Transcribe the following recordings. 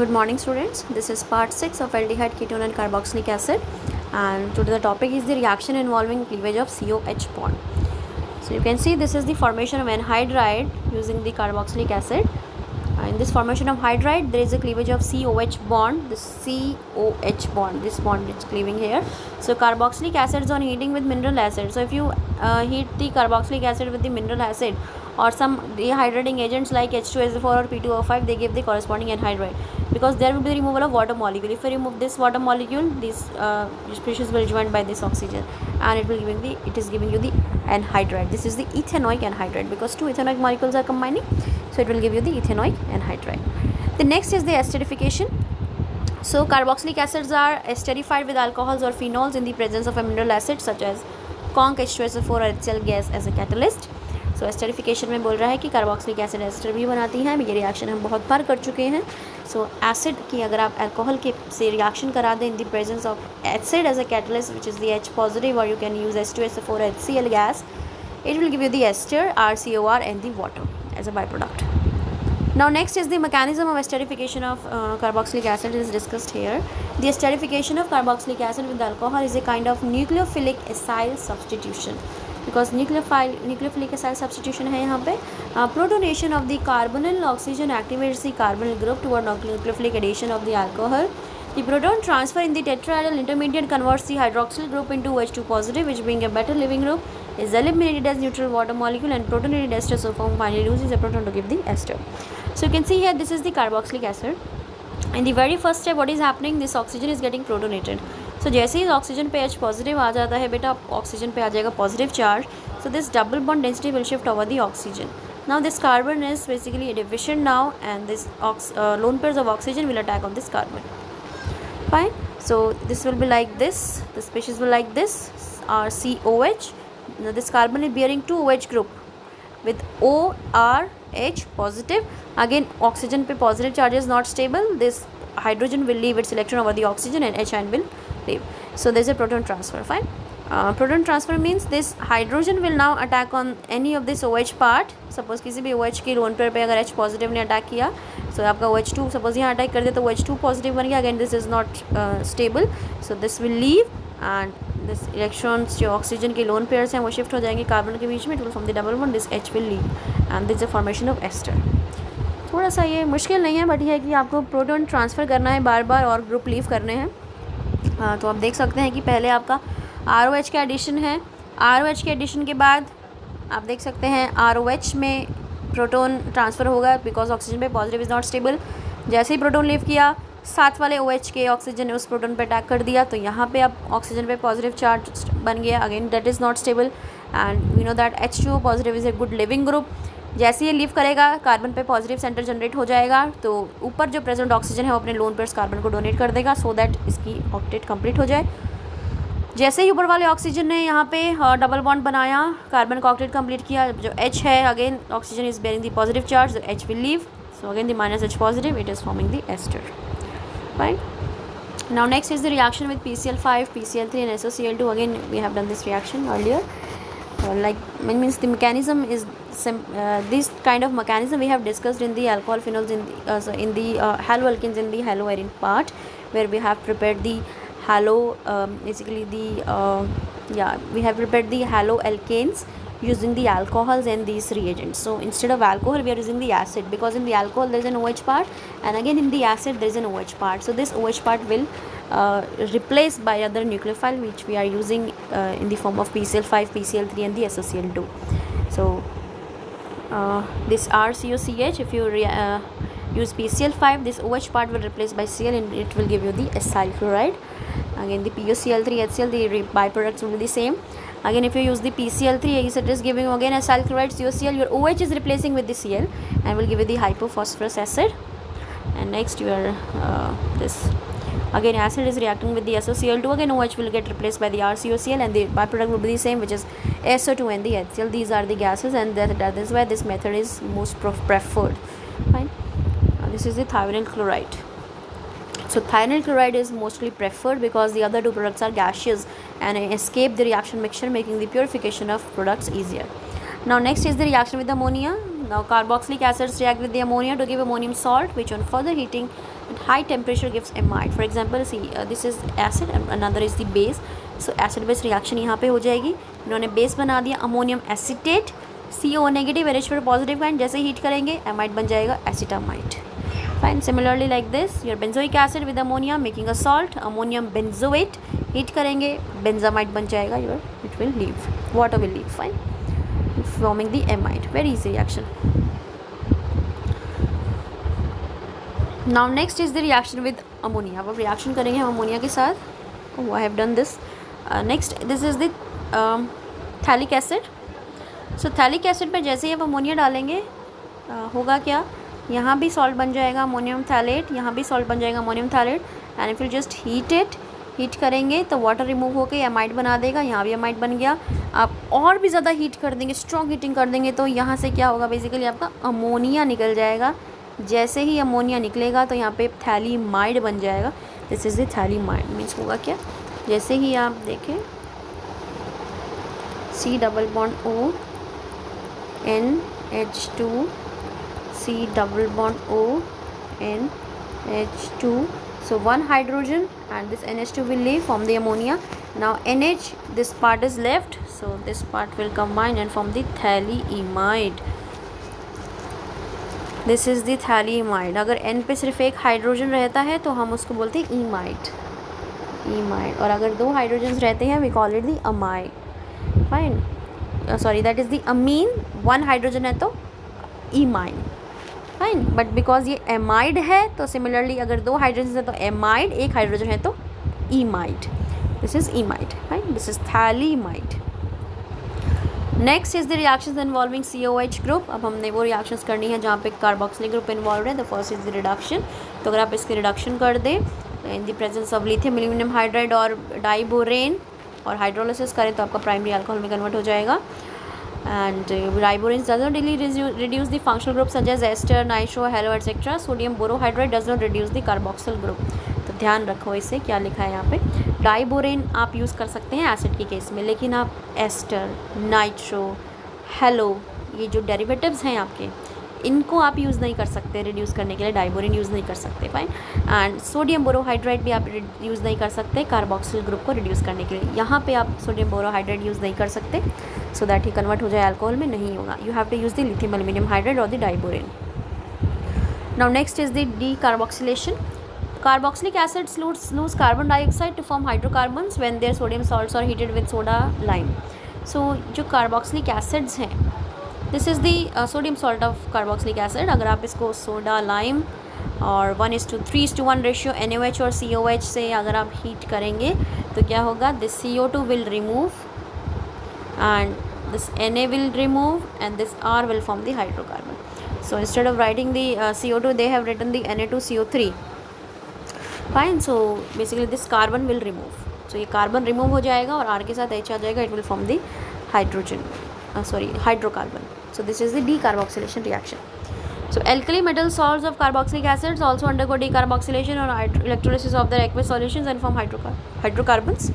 Good morning students, this is part 6 of aldehyde, ketone and carboxylic acid, and today the topic is the reaction involving cleavage of COH bond. So you can see this is the formation of anhydride using the carboxylic acid. In this formation of hydride there is a cleavage of COH bond, this COH bond, this bond is cleaving here. So carboxylic acid is on heating with mineral acid. So if you heat the carboxylic acid with the mineral acid or some dehydrating agents like H2SO4 or P2O5, they give the corresponding anhydride because there will be the removal of water molecule. If you remove this water molecule, this species will joined by this oxygen and it is giving you the anhydride. This is the ethanoic anhydride because two ethanoic molecules are combining, so it will give you the ethanoic anhydride. The next is the esterification. So carboxylic acids are esterified with alcohols or phenols in the presence of a mineral acid such as conc H2SO4 or HCl gas as a catalyst. So esterification में बोल रहा है कि carboxylic acid ester भी बनाती है. ये reaction हम बहुत बार कर चुके हैं. सो एसिड की अगर आप अल्कोहल के से रिएक्शन करा दें in the presence of acid as a catalyst which is the H positive और you can use H2SO4 HCl gas, it will give you the ester RCOR and the water as a byproduct. Now next is the mechanism of esterification of carboxylic acid is discussed here. The esterification of carboxylic acid with alcohol is a kind of nucleophilic acyl substitution. Because nucleophilic acyl substitution है यहाँ पे. Protonation of the carbonyl oxygen activates the carbonyl group toward nucleophilic addition of the alcohol. The proton transfer in the tetraaryl intermediate converts the hydroxyl group into H2 positive, which being a better leaving group is eliminated as neutral water molecule and protonated ester, so finally loses a proton to give the ester. So you can see here this is the carboxylic acid. In the very first step what is happening, this oxygen is getting protonated. So जैसे ही oxygen पे H positive आ जाता है बेटा, oxygen पे आ जाएगा positive charge. So this double bond density will shift over the oxygen. Now this carbon is basically deficient now and this lone pairs of oxygen will attack on this carbon. Fine. So this will be like this. The species will like this COH. Now this carbon is bearing two OH group with ORH positive. Again oxygen पे positive charge is not stable. This hydrogen will leave its electron over the oxygen and H ion will leave. So there is a proton transfer. Fine. Proton transfer means this hydrogen will now attack on any of this OH part. Suppose किसी भी OH की lone pair पे अगर H positive ने attack किया, so आपका OH2 suppose यहाँ attack कर दे तो OH2 पॉजिटिव बन गया. Again this is not stable, so this will leave and this electrons जो ऑक्सीजन के लोन पेयर्स हैं वो शिफ्ट हो जाएंगे कार्बन के बीच में. It will form the double bond, this H will leave and this a formation of ester. थोड़ा सा ये मुश्किल नहीं है बट ये है कि आपको प्रोटॉन ट्रांसफ़र करना है बार बार और ग्रुप लीव करने हैं. तो आप देख सकते हैं कि पहले आपका ROH का एडिशन है. ROH के एडिशन के बाद आप देख सकते हैं ROH में प्रोटॉन ट्रांसफ़र होगा बिकॉज ऑक्सीजन पे पॉजिटिव इज़ नॉट स्टेबल. जैसे ही प्रोटॉन लीव किया, साथ वाले OH के ऑक्सीजन ने उस प्रोटॉन पे अटैक कर दिया, तो यहाँ पे अब ऑक्सीजन पे पॉजिटिव चार्ज बन गया. Again that is not stable and we know that H2O positive is a good living group. जैसे ये लीव करेगा कार्बन पे पॉजिटिव सेंटर जनरेट हो जाएगा, तो ऊपर जो प्रेजेंट ऑक्सीजन है वो अपने लोन पेयर्स कार्बन को डोनेट कर देगा सो दैट इसकी ऑक्टेट कंप्लीट हो जाए. जैसे ही ऊपर वाले ऑक्सीजन ने यहाँ पे डबल बॉन्ड बनाया, कार्बन का ऑक्टेट कंप्लीट किया, जो H है again oxygen is bearing the positive charge, so H will leave, so again the minus H positive, it is forming the ester. Fine. Now next is the reaction with PCl5, PCl3 and SOCl2. Again we have done this reaction earlier. Like means the mechanism is this kind of mechanism we have discussed in the alcohol phenols in the haloalkanes in the haloarine part, where we have prepared the basically the we have prepared the haloalkanes using the alcohols and these reagents. So instead of alcohol we are using the acid because in the alcohol there is an OH part and again in the acid there is an OH part. So this OH part will replaced by other nucleophile which we are using in the form of PCl5, PCl3 and the SOCl2. So this RCOCH, if you use PCl5, this OH part will replace by Cl and it will give you the acyl chloride. Again the POCl3, HCl, the byproducts will be the same. Again if you use the PCl3, it is giving you again acyl chloride, COCl, your OH is replacing with the Cl and will give you the hypophosphorus acid. And next your this again acid is reacting with the SOCl2, again OH will get replaced by the RCOCl and the byproduct will be the same, which is SO2 and the HCl. These are the gases and that is why this method is most preferred. Fine. This is the thionyl chloride. So thionyl chloride is mostly preferred because the other two products are gaseous and escape the reaction mixture, making the purification of products easier. Now next is the reaction with ammonia. Now carboxylic acids react with the ammonia to give ammonium salt, which on further heating at high temperature gives amide. For example, see this is acid and another is the base. So acid base reaction यहाँ पे हो जाएगी. इन्होंने base बना दिया ammonium acetate, CO negative NH4 positive kind. जैसे heat करेंगे amide बन जाएगा acetamide. Fine. Similarly like this, your benzoic acid with ammonia making a salt, ammonium benzoate. Heat करेंगे benzamide बन जाएगा. Your it will leave, water will leave. Fine. Forming the amide. Very easy reaction. Now next is the reaction with ammonia. अब reaction करेंगे हम ammonia के साथ. Oh, I have done this. Next this is the phthalic acid. So phthalic acid पे जैसे ही आप ammonia डालेंगे होगा क्या, यहाँ भी सॉल्ट बन जाएगा अमोनियम थैलेट, यहाँ भी सॉल्ट बन जाएगा ammonium phthalate. And if you just heat करेंगे तो वाटर रिमूव होकर एमाइड बना देगा. यहाँ भी एमाइड बन गया. आप और भी ज़्यादा हीट कर देंगे, स्ट्रॉन्ग हीटिंग कर देंगे तो यहाँ से क्या होगा, बेसिकली आपका अमोनिया निकल जाएगा. जैसे ही अमोनिया निकलेगा तो यहाँ पे थैलीमाइड बन जाएगा. This is the phthalimide. Means होगा क्या, जैसे ही आप देखें C double bond O NH2 C double bond O NH2. So one hydrogen and this NH2 will leave, form the ammonia. Now NH, this part is left, so this part will combine and form the thaleamide. This is the thaleamide. अगर N पे सिर्फ एक hydrogen रहता है तो हम उसको बोलते हैं ईमाइड. और अगर दो हाइड्रोजन्स रहते हैं we call it the amide. Fine. Sorry, that is the amine. One hydrogen है तो ईमाइड. फाइन. बट बिकॉज ये एमाइड है तो सिमिलरली अगर दो हाइड्रोजन है तो एमाइड, एक हाइड्रोजन है तो ईमाइड. This is ईमाइड. Fine. This is phthalimide. Next is the reactions involving COH group. अब हमने वो रिएक्शंस करनी है जहाँ पे कार्बोक्सिलिक ग्रुप इन्वॉल्व है. The first is the reduction. तो अगर आप इसकी रिडक्शन कर दें in the presence of lithium aluminium hydride और डाइबोरेन और हाइड्रोलिसिस करें तो आपका प्राइमरी अल्कोहल में कन्वर्ट हो जाएगा. And riborane does not really reduce the functional groups such as ester, nitro, halo, etc. Sodium borohydride does not reduce the carboxyl group. तो ध्यान रखो इसे, क्या लिखा है यहाँ पे. डाइबोरेन आप यूज़ कर सकते हैं एसिड के केस में, लेकिन आप एस्टर, नाइट्रो, हेलो, ये जो डेरिवेटिव्स हैं आपके, इनको आप यूज़ नहीं कर सकते रिड्यूस करने के लिए. डाइबोरेन यूज़ नहीं कर सकते. फाइन. एंड सोडियम बोरोहाइड्राइड भी आप यूज़ नहीं कर सकते कार्बोक्सिल ग्रुप को रिड्यूस करने के लिए. यहाँ पे आप सोडियम बोरोहाइड्राइड यूज़ नहीं कर सकते सो दैट ही कन्वर्ट हो जाए अल्कोहल में, नहीं होगा. You have to use the lithium aluminium hydride और the diborane. Now next is the decarboxylation. Carboxylic acids lose carbon dioxide to form hydrocarbons when their sodium salts are heated with soda lime. So जो carboxylic acids हैं, this is the sodium salt of carboxylic acid. अगर आप इसको soda lime और 1:3:1 ratio NaOH और COH से अगर आप हीट करेंगे तो क्या होगा, this CO2 will remove and this Na will remove and this R will form the hydrocarbon. So instead of writing the CO2 they have written the Na2CO3. Fine. So basically this carbon will remove. So ये carbon remove हो जाएगा और R के साथ H आ जाएगा. It will form the hydrocarbon. So this is the decarboxylation reaction. So alkali metal salts of carboxylic acids also undergo decarboxylation or electrolysis of their aqueous solutions and form hydrocarbons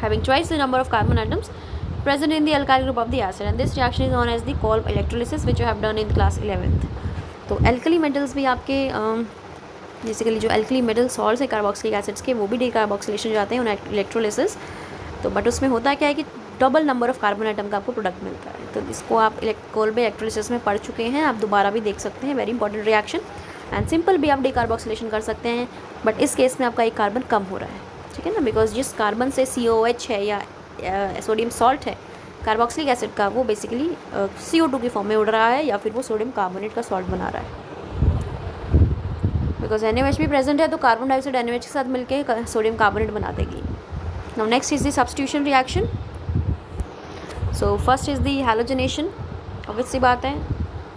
having twice the number of carbon atoms present in the alkyl group of the acid. And this reaction is known as the Kolb electrolysis, which you have done in class 11th. तो alkali metals भी आपके basically जो alkali metal salts है carboxylic acids के, वो भी decarboxylation जाते हैं उन electrolysis. तो बट उसमें होता क्या है कि double number of carbon atom का आपको प्रोडक्ट मिलता है. तो इसको आप कोल्बे इलेक्ट्रोलिसिस में पढ़ चुके हैं, आप दोबारा भी देख सकते हैं. Very important reaction. And simple भी आप डिकार्बोक्सिलेशन कर सकते हैं, बट इस केस में आपका एक कार्बन कम हो रहा है. ठीक है ना, बिकॉज जिस कार्बन से COH है या सोडियम सॉल्ट है कार्बोक्सिलिक एसिड का, वो बेसिकली CO2 की फॉर्म में उड़ रहा है या फिर वो सोडियम कार्बोनेट का सॉल्ट बना रहा है. बिकॉज NaOH भी प्रेजेंट है तो कार्बन डाइऑक्साइड NaOH के साथ मिलकर सोडियम कार्बोनेट बना देगी. Now next is the substitution reaction. So first is the halogenation. Obvious सी बात है,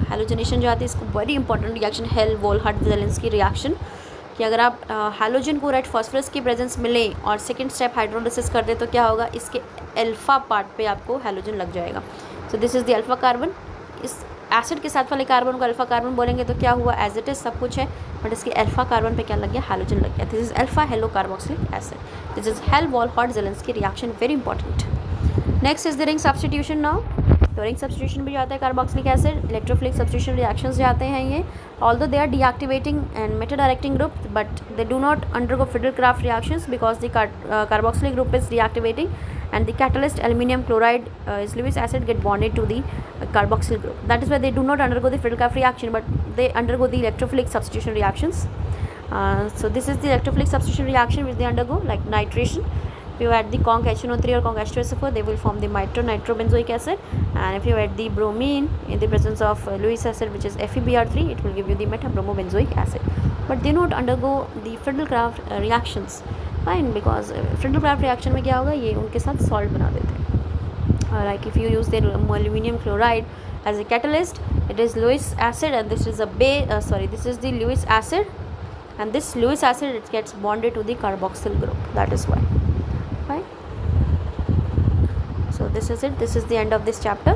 हैलोजनेशन जो आती है इसको very important reaction, Hell Volhard Zelinsky reaction, कि अगर आप हैलोजन को रेड फॉस्फरस की प्रेजेंस में लें और सेकंड स्टेप हाइड्रोलिसिस कर दे तो क्या होगा, इसके अल्फ़ा पार्ट पे आपको हैलोजन लग जाएगा. So this is the alpha carbon. इस एसिड के साथ वाले कार्बन को अल्फ़ा कार्बन बोलेंगे तो क्या हुआ, एज इट इज़ सब कुछ है, बट इसके अल्फ़ा कार्बन पे क्या लग गया, हैलोजन लग गया. This is alpha halo carboxylic acid. This is Hell Volhard Zelinsky reaction, very important. Next is the ring substitution. Now the chlorine substitution भी जाता है carboxylic acid, electrophilic substitution reactions जाते हैं ये, although they are deactivating and meta directing group, but they do not undergo Friedel-Crafts reactions because the carboxylic group is deactivating and the catalyst aluminum chloride is Lewis acid get bonded to the carboxyl group. That is why they do not undergo the Friedel-Crafts reaction, but they undergo the electrophilic substitution reactions. So this is the electrophilic substitution reaction which they undergo, like nitration. If you add the conc HNO3 or conc H2SO4, they will form the nitrobenzoic acid, and if you add the bromine in the presence of Lewis acid, which is FeBr3, it will give you the metabromobenzoic acid. But they don't undergo the Friedel-Crafts reactions. Fine, because Friedel-Crafts reaction में क्या होगा, ये उनके साथ salt बना देते हैं. Like if you use the aluminum chloride as a catalyst, it is Lewis acid, and this is a this is the Lewis acid, and this Lewis acid, it gets bonded to the carboxyl group. That is why. Fine. So this is it. This is the end of this chapter.